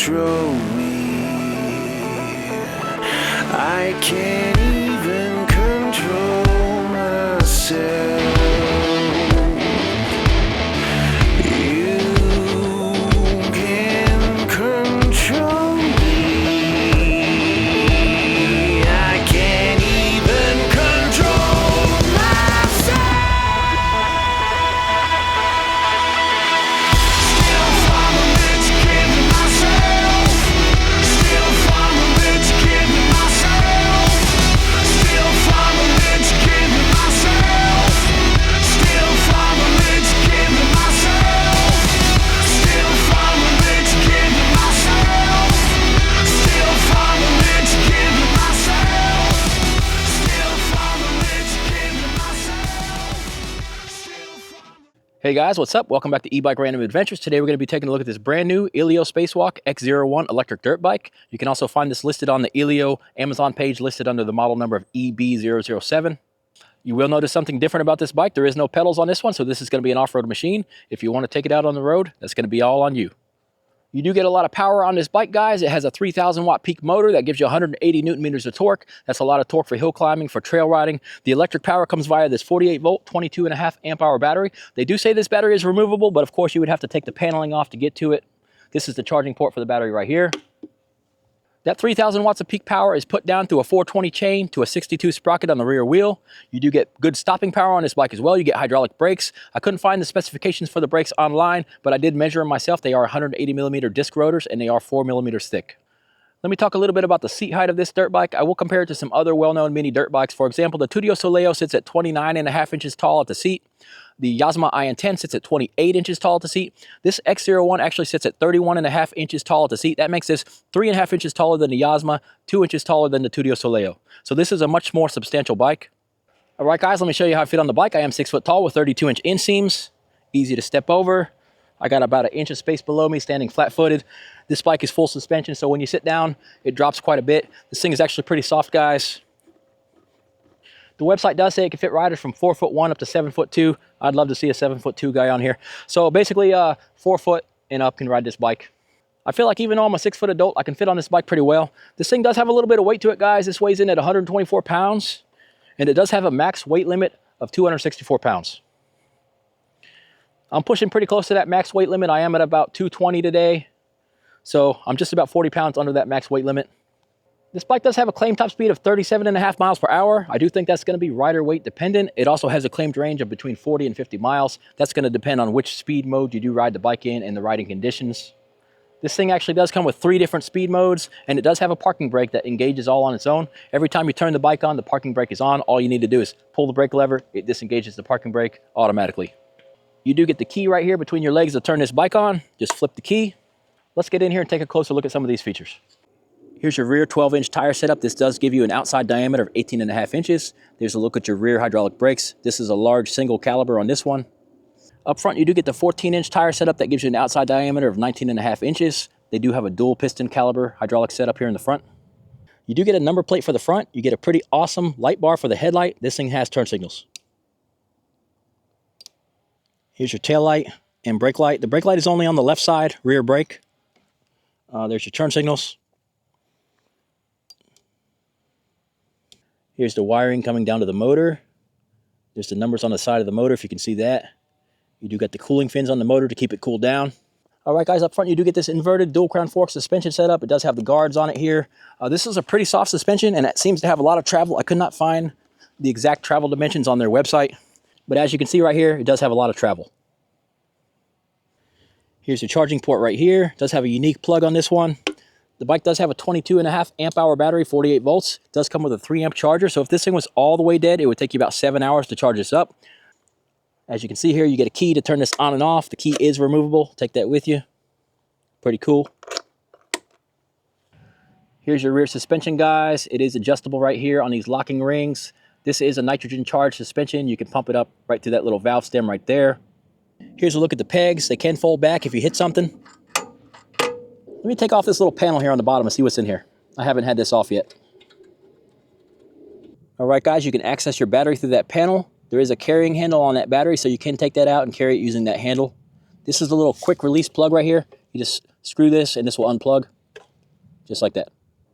control me. I can't even control myself. You can control me. I can't even control myself. Still I'm a rich kid to myself. Still I'm a rich kid to myself. Still I'm a rich kid to myself. Still I'm a rich kid to myself. Still I'm a rich kid to myself. Still I'm a rich kid to myself. Still I'm a rich kid to myself. Hey guys, what's up? Welcome back to E-Bike Random Adventures. Today we're going to be taking a look at this brand new Eilleo SpaceWalk X01 electric dirt bike. You can also find this listed on the Eilleo Amazon page, listed under the model number of EB007. You will notice something different about this bike. There is no pedals on this one, so this is going to be an off-road machine. If you want to take it out on the road, that's going to be all on you. You do get a lot of power on this bike, guys. It has a 3,000 watt peak motor that gives you 180 Newton meters of torque. That's a lot of torque for hill climbing, for trail riding. The electric power comes via this 48 volt, 22.5 amp hour battery. They do say this battery is removable, but of course you would have to take the paneling off to get to it. This is the charging port for the battery right here. That 3,000 watts of peak power is put down through a 420 chain to a 62 sprocket on the rear wheel. You do get good stopping power on this bike as well. You get hydraulic brakes. I couldn't find the specifications for the brakes online, but I did measure them myself. They are 180 millimeter disc rotors and they are 4 millimeters thick. Let me talk a little bit about the seat height of this dirt bike. I will compare it to some other well-known mini dirt bikes. For example, the Tudio Soleo sits at 29.5 inches tall at the seat. The Yazma IN10 sits at 28 inches tall at the seat. This X01 actually sits at 31.5 inches tall at the seat. That makes this 3.5 inches taller than the Yazma, 2 inches taller than the Tudio Soleo. So this is a much more substantial bike. All right, guys, let me show you how I fit on the bike. I am 6 foot tall with 32-inch inseams. Easy to step over. I got about an inch of space below me, standing flat-footed. This bike is full suspension, so when you sit down, it drops quite a bit. This thing is actually pretty soft, guys. The website does say it can fit riders from 4'1" up to 7'2". I'd love to see a 7'2" guy on here. So basically, 4 foot and up can ride this bike. I feel like even though I'm a 6 foot adult, I can fit on this bike pretty well. This thing does have a little bit of weight to it, guys. This weighs in at 124 pounds, and it does have a max weight limit of 264 pounds. I'm pushing pretty close to that max weight limit. I am at about 220 today, so I'm just about 40 pounds under that max weight limit. This bike does have a claimed top speed of 37.5 miles per hour. I do think that's going to be rider weight dependent. It also has a claimed range of between 40 and 50 miles. That's going to depend on which speed mode you do ride the bike in and the riding conditions. This thing actually does come with 3 different speed modes, and it does have a parking brake that engages all on its own. Every time you turn the bike on, the parking brake is on. All you need to do is pull the brake lever. It disengages the parking brake automatically. You do get the key right here between your legs to turn this bike on. Just flip the key. Let's get in here and take a closer look at some of these features. Here's your rear 12-inch tire setup. This does give you an outside diameter of 18.5 inches. There's a look at your rear hydraulic brakes. This is a large single caliber on this one. Up front, you do get the 14-inch tire setup that gives you an outside diameter of 19.5 inches. They do have a dual piston caliber hydraulic setup here in the front. You do get a number plate for the front. You get a pretty awesome light bar for the headlight. This thing has turn signals. Here's your tail light and brake light. The brake light is only on the left side, rear brake. There's your turn signals. Here's the wiring coming down to the motor. There's the numbers on the side of the motor, if you can see that. You do get the cooling fins on the motor to keep it cooled down. All right, guys, up front, you do get this inverted dual crown fork suspension setup. It does have the guards on it here. This is a pretty soft suspension, and it seems to have a lot of travel. I could not find the exact travel dimensions on their website, but as you can see right here, it does have a lot of travel. Here's your charging port right here. It does have a unique plug on this one. The bike does have a 22.5 amp hour battery, 48 volts. It does come with a 3 amp charger, so if this thing was all the way dead, it would take you about 7 hours to charge this up. As you can see here, you get a key to turn this on and off. The key is removable. Take that with you. Pretty cool. Here's your rear suspension, guys. It is adjustable right here on these locking rings. This is a nitrogen charged suspension. You can pump it up right through that little valve stem right there. Here's a look at the pegs. They can fold back if you hit something. Let me take off this little panel here on the bottom and see what's in here. I haven't had this off yet. All right, guys, you can access your battery through that panel. There is a carrying handle on that battery, so you can take that out and carry it using that handle. This is a little quick release plug right here. You just screw this and this will unplug. just like that.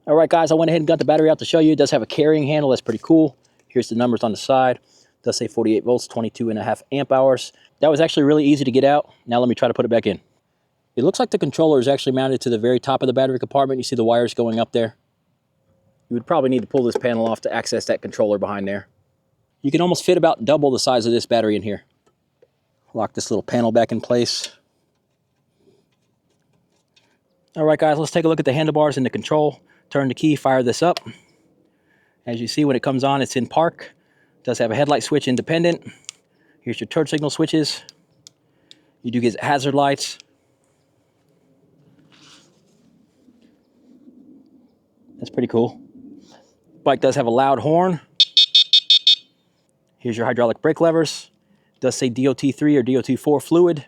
All right, guys, I went ahead and got the battery out to show you. It does have a carrying handle. That's pretty cool. Here's the numbers on the side. It does say 48 volts, 22.5 amp hours. That was actually really easy to get out. Now let me try to put it back in. It looks like the controller is actually mounted to the very top of the battery compartment. You see the wires going up there. You would probably need to pull this panel off to access that controller behind there. You can almost fit about double the size of this battery in here. Lock this little panel back in place. All right, guys, let's take a look at the handlebars and the control. Turn the key, fire this up. As you see, when it comes on, it's in park. It does have a headlight switch independent. Here's your turn signal switches. You do get hazard lights. That's pretty cool. Bike does have a loud horn. Here's your hydraulic brake levers. It does say DOT3 or DOT4 fluid.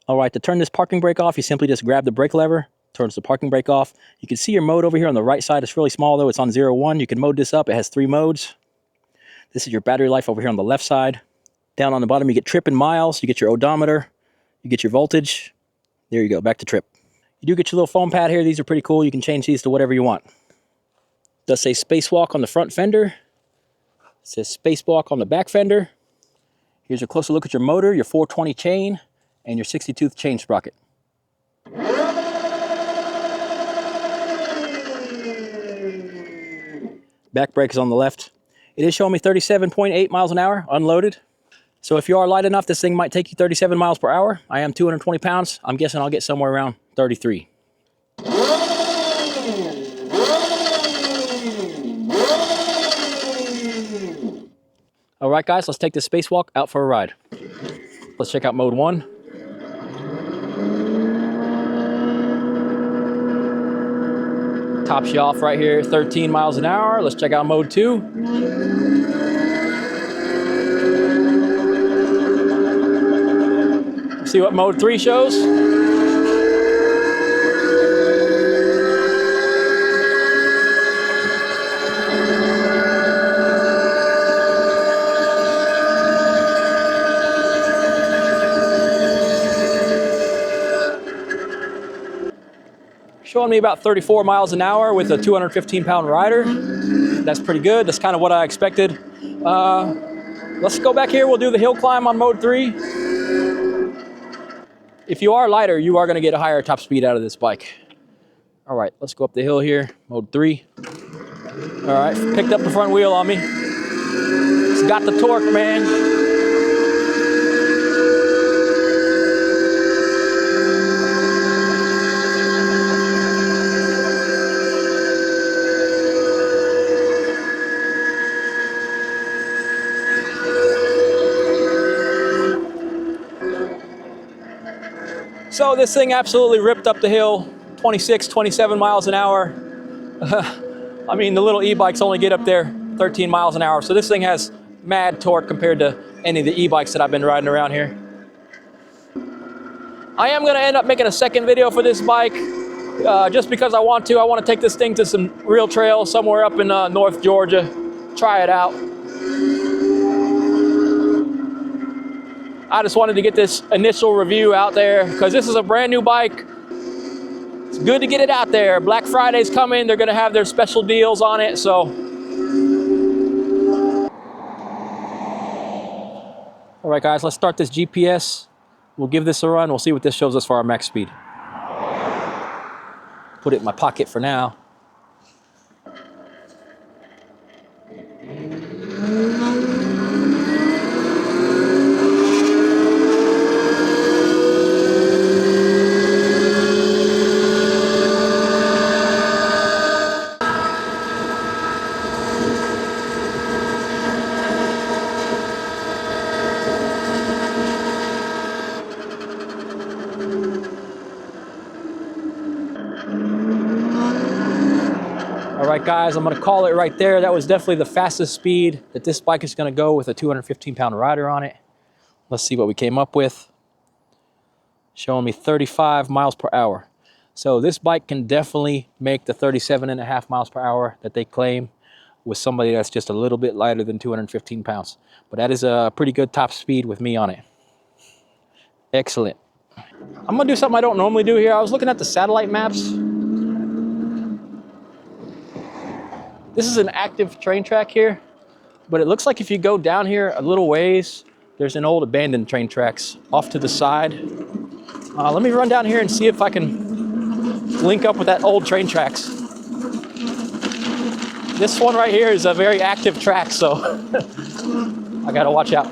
All right, to turn this parking brake off, you simply just grab the brake lever, turns the parking brake off. You can see your mode over here on the right side. It's really small though, it's on 01. You can mode this up, it has 3 modes. This is your battery life over here on the left side. Down on the bottom, you get trip and miles, you get your odometer, you get your voltage. There you go, back to trip. You do get your little foam pad here. These are pretty cool. You can change these to whatever you want. It does say SpaceWalk on the front fender. It says SpaceWalk on the back fender. Here's a closer look at your motor, your 420 chain, and your 60-tooth chain sprocket. Back brake is on the left. It is showing me 37.8 miles an hour, unloaded. So if you are light enough, this thing might take you 37 miles per hour. I am 220 pounds. I'm guessing I'll get somewhere around 33. All right, guys, let's take this spacewalk out for a ride. Let's check out mode 1. Tops you off right here, 13 miles an hour. Let's check out mode 2. See what mode 3 shows. Showing me about 34 miles an hour with a 215-pound rider. That's pretty good. That's kind of what I expected. Let's go back here. We'll do the hill climb on mode 3. If you are lighter, you are going to get a higher top speed out of this bike. All right, let's go up the hill here, mode 3. All right, picked up the front wheel on me. It's got the torque, man. So this thing absolutely ripped up the hill, 26, 27 miles an hour. I mean, the little e-bikes only get up there 13 miles an hour. So this thing has mad torque compared to any of the e-bikes that I've been riding around here. I am gonna end up making a second video for this bike just because I want to. I want to take this thing to some real trails somewhere up in North Georgia, try it out. I just wanted to get this initial review out there because this is a brand new bike. It's good to get it out there. Black Friday's coming. They're gonna have their special deals on it, so. All right, guys, let's start this GPS. We'll give this a run. We'll see what this shows us for our max speed. Put it in my pocket for now. All right, guys, I'm gonna call it right there. That was definitely the fastest speed that this bike is gonna go with a 215-pound rider on it. Let's see what we came up with. Showing me 35 miles per hour. So this bike can definitely make the 37.5 miles per hour that they claim with somebody that's just a little bit lighter than 215 pounds. But that is a pretty good top speed with me on it. Excellent. I'm gonna do something I don't normally do here. I was looking at the satellite maps. This is an active train track here, but it looks like if you go down here a little ways, there's an old abandoned train tracks off to the side. Let me run down here and see if I can link up with that old train tracks. This one right here is a very active track, so I gotta watch out.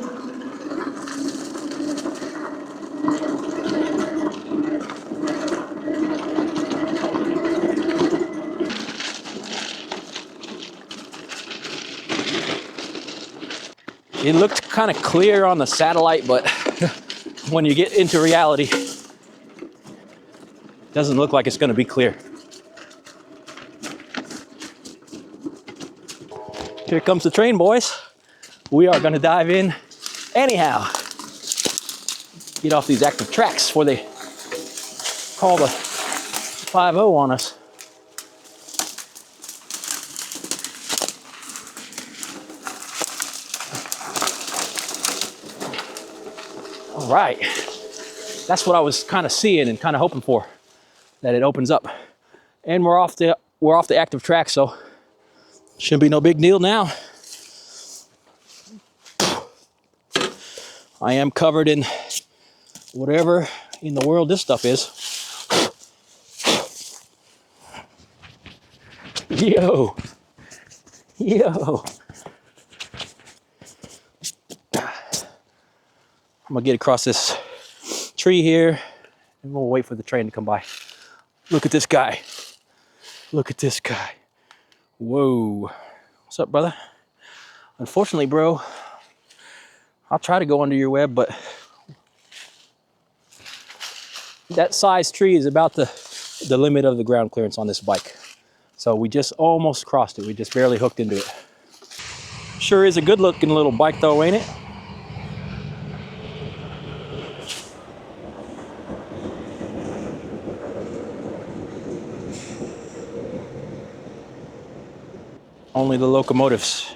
It looked kind of clear on the satellite, but when you get into reality, it doesn't look like it's going to be clear. Here comes the train, boys. We are going to dive in anyhow. Get off these active tracks before they call the 5-0 on us. All right, that's what I was kind of seeing and kind of hoping for, that it opens up. And we're off the active track, so shouldn't be no big deal now. I am covered in whatever in the world this stuff is. Yo. I'm gonna get across this tree here and we'll wait for the train to come by. Look at this guy. Look at this guy. Whoa. What's up, brother? Unfortunately, bro, I'll try to go under your web, but that size tree is about the limit of the ground clearance on this bike. So we just almost crossed it. We just barely hooked into it. Sure is a good looking little bike though, ain't it? Only the locomotives.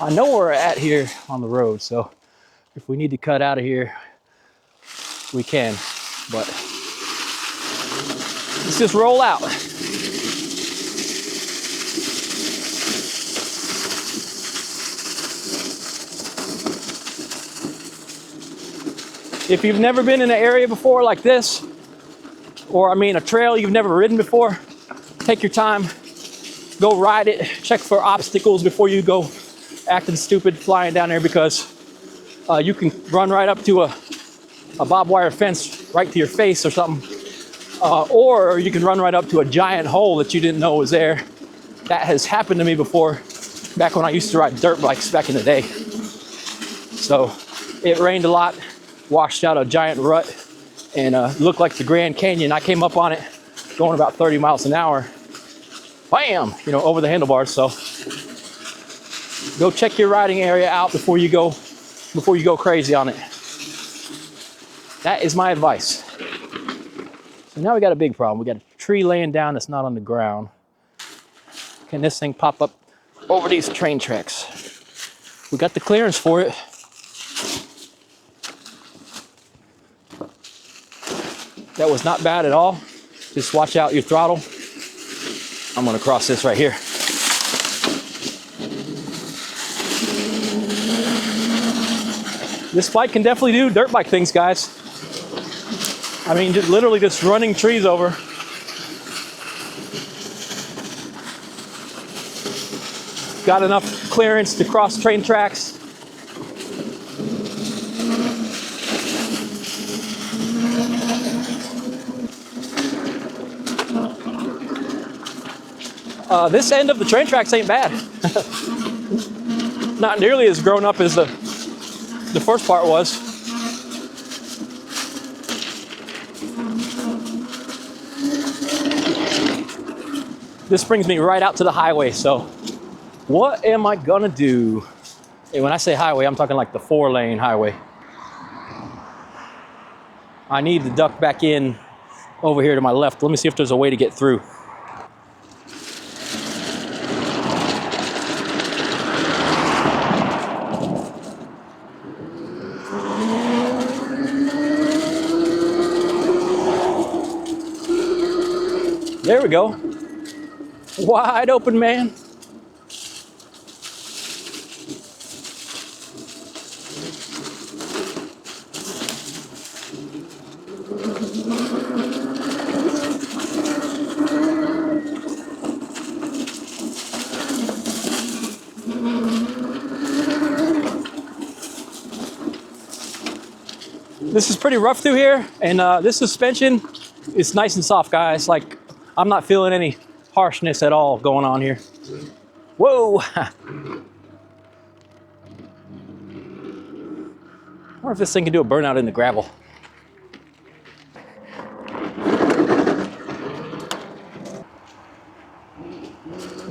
I know where we're at here on the road, so if we need to cut out of here, we can, but let's just roll out. If you've never been in an area before like this, or I mean a trail you've never ridden before, take your time, go ride it, check for obstacles before you go acting stupid flying down there, because you can run right up to a barbed wire fence right to your face or something, or you can run right up to a giant hole that you didn't know was there. That has happened to me before, back when I used to ride dirt bikes back in the day. So it rained a lot, washed out a giant rut, and looked like the Grand Canyon. I came up on it going about 30 miles an hour. Bam! You know, over the handlebars. So go check your riding area out before you go crazy on it. That is my advice. So now we got a big problem. We got a tree laying down that's not on the ground. Can this thing pop up over these train tracks? We got the clearance for it. That was not bad at all. Just watch out your throttle. I'm gonna cross this right here. This bike can definitely do dirt bike things, guys. I mean, just literally just running trees over. Got enough clearance to cross train tracks. This end of the train tracks ain't bad. Not nearly as grown up as the first part was. This brings me right out to the highway, so what am I gonna do? And when I say highway, I'm talking like the 4-lane highway. I need to duck back in over here to my left. Let me see if there's a way to get through. we go. Wide open, man. This is pretty rough through here, and this suspension is nice and soft, guys. Like, I'm not feeling any harshness at all going on here. Whoa! I wonder if this thing can do a burnout in the gravel.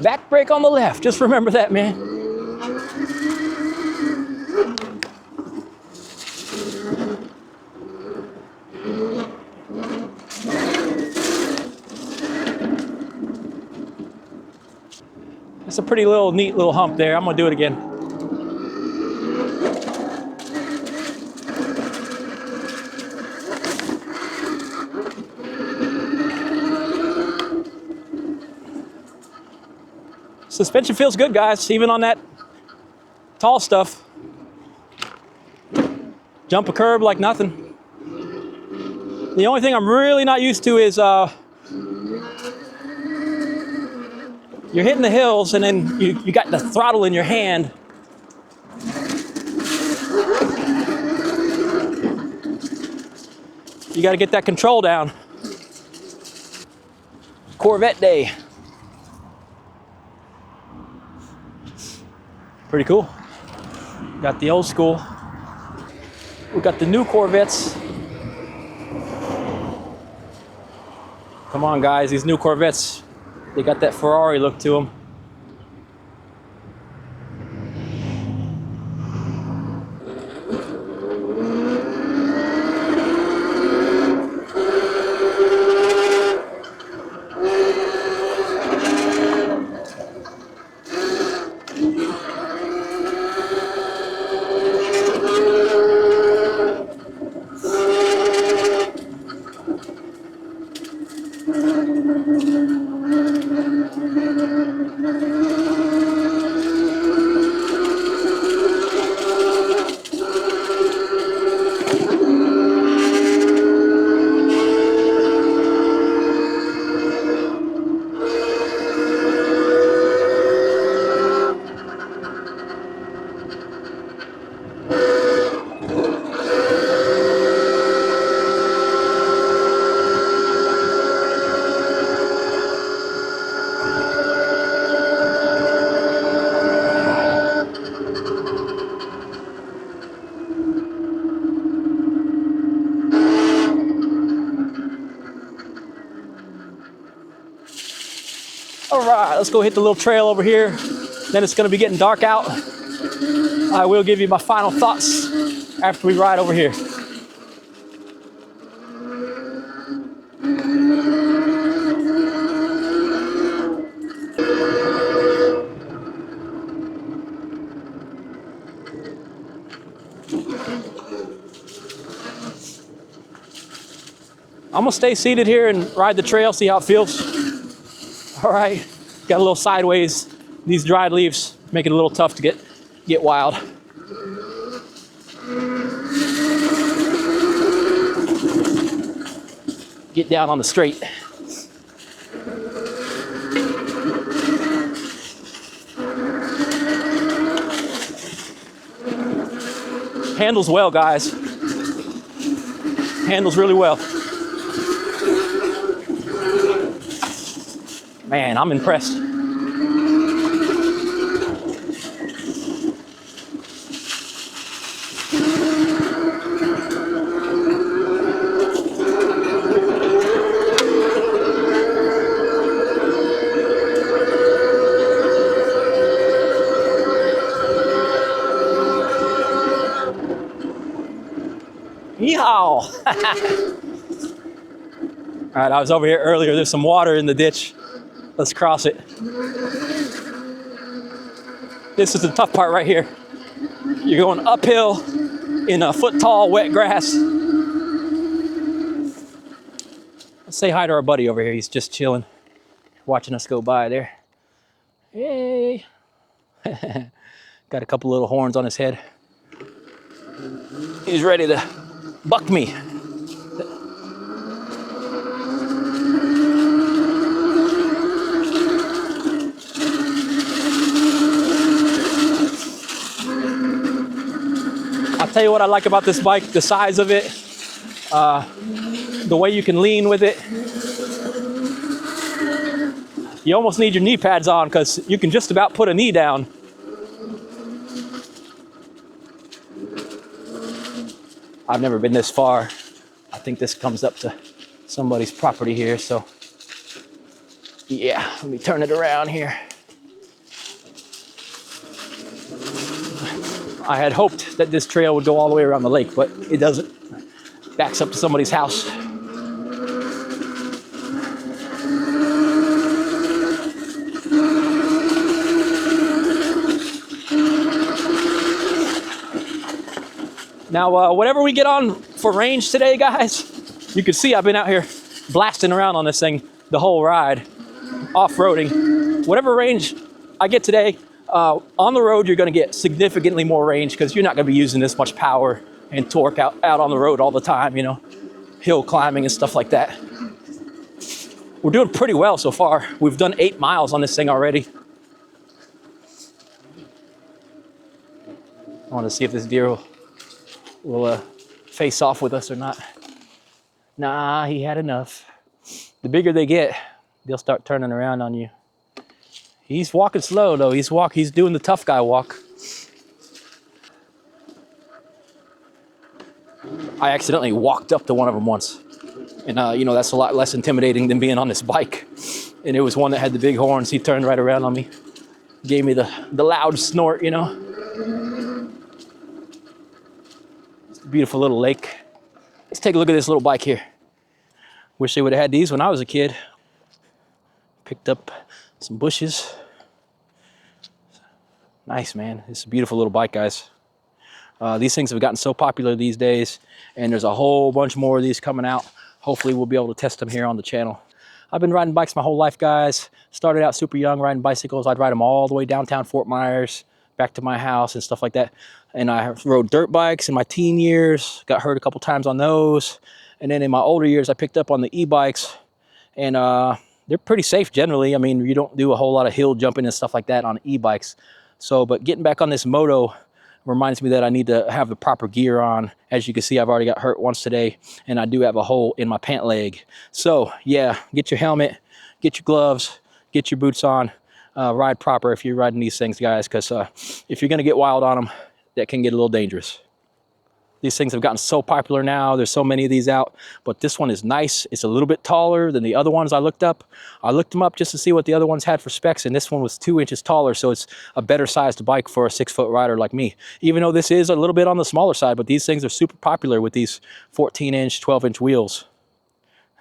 Back brake on the left, just remember that, man. It's a pretty neat little hump there. I'm gonna do it again. Suspension feels good, guys, even on that tall stuff. Jump a curb like nothing. The only thing I'm really not used to is you're hitting the hills and then you got the throttle in your hand. You got to get that control down. Corvette day. Pretty cool. Got the old school. We got the new Corvettes. Come on, guys, these new Corvettes, they got that Ferrari look to them. All right, let's go hit the little trail over here. Then it's gonna be getting dark out. I will give you my final thoughts after we ride over here. I'm gonna stay seated here and ride the trail, see how it feels. All right, got a little sideways. These dried leaves make it a little tough to get wild. Get down on the straight. Handles well, guys. Handles really well. Man, I'm impressed. Yeehaw! All right, I was over here earlier. There's some water in the ditch. Let's cross it. This is the tough part right here. You're going uphill in a foot-tall wet grass. Let's say hi to our buddy over here. He's just chilling. watching us go by there. Yay! Got a couple little horns on his head. He's ready to buck me. I'll tell you what I like about this bike, the size of it, the way you can lean with it. You almost need your knee pads on because you can just about put a knee down. I've never been this far. I think this comes up to somebody's property here, so yeah, let me turn it around here. I had hoped that this trail would go all the way around the lake, but it doesn't. Backs up to somebody's house. Now, whatever we get on for range today, guys, you can see I've been out here blasting around on this thing the whole ride, off-roading. Whatever range I get today, on the road, you're going to get significantly more range because you're not going to be using this much power and torque out on the road all the time, you know, hill climbing and stuff like that. We're doing pretty well so far. We've done 8 miles on this thing already. I want to see if this deer will face off with us or not. Nah, he had enough. The bigger they get, they'll start turning around on you. He's walking slow though. He's doing the tough guy walk. I accidentally walked up to one of them once. And you know, that's a lot less intimidating than being on this bike. And it was one that had the big horns. He turned right around on me. Gave me the loud snort, you know. It's a beautiful little lake. Let's take a look at this little bike here. Wish they would have had these when I was a kid. Picked up some bushes. Nice, man. It's a beautiful little bike, guys. These things have gotten so popular these days, and there's a whole bunch more of these coming out. Hopefully we'll be able to test them here on the channel. I've been riding bikes my whole life, guys. Started out super young riding bicycles. I'd ride them all the way downtown Fort Myers, back to my house and stuff like that. And I rode dirt bikes in my teen years, got hurt a couple times on those. And then in my older years, I picked up on the e-bikes, and they're pretty safe generally. I mean, you don't do a whole lot of hill jumping and stuff like that on e-bikes. So, but getting back on this moto reminds me that I need to have the proper gear on. As you can see, I've already got hurt once today, and I do have a hole in my pant leg. So yeah, get your helmet, get your gloves, get your boots on, ride proper if you're riding these things, guys, because if you're gonna get wild on them, that can get a little dangerous. These things have gotten so popular now. There's so many of these out, but this one is nice. It's a little bit taller than the other ones I looked up. I looked them up just to see what the other ones had for specs, and this one was 2 inches taller, so it's a better sized bike for a 6-foot rider like me. Even though this is a little bit on the smaller side, but these things are super popular with these 14-inch, 12-inch wheels.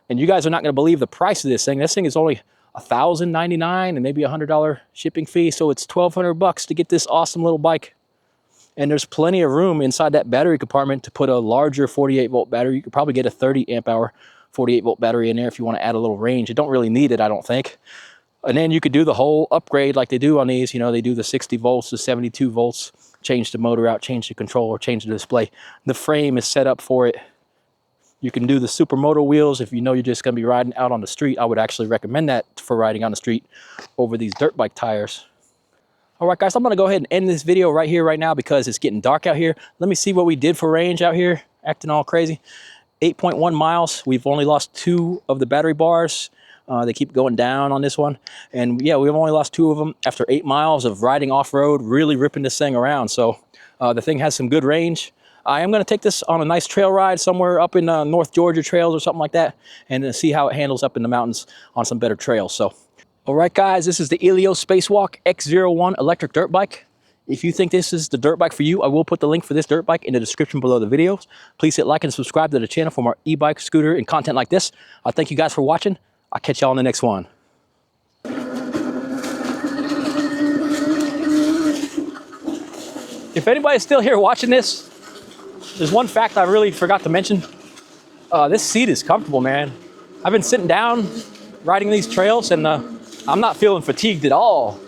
And you guys are not gonna believe the price of this thing. This thing is only $1,099 and maybe $100 shipping fee, so it's $1,200 to get this awesome little bike. And there's plenty of room inside that battery compartment to put a larger 48-volt battery. You could probably get a 30-amp-hour 48-volt battery in there if you want to add a little range. You don't really need it, I don't think. And then you could do the whole upgrade like they do on these. You know, they do the 60 volts to 72 volts, change the motor out, change the controller, change the display. The frame is set up for it. You can do the supermoto wheels if you know you're just going to be riding out on the street. I would actually recommend that for riding on the street over these dirt bike tires. All right, guys, I'm gonna go ahead and end this video right here, right now, because it's getting dark out here. Let me see what we did for range out here, acting all crazy. 8.1 miles. We've only lost 2 of the battery bars. They keep going down on this one. And yeah, we've only lost 2 of them after 8 miles of riding off-road, really ripping this thing around. So the thing has some good range. I am gonna take this on a nice trail ride somewhere up in North Georgia trails or something like that, and see how it handles up in the mountains on some better trails. So. All right, guys, this is the Eilleo SpaceWalk X01 electric dirt bike. If you think this is the dirt bike for you, I will put the link for this dirt bike in the description below the videos. Please hit like and subscribe to the channel for more e-bike, scooter, and content like this. I thank you guys for watching. I'll catch y'all in the next one. If anybody's still here watching this, there's one fact I really forgot to mention. This seat is comfortable, man. I've been sitting down riding these trails, and I'm not feeling fatigued at all.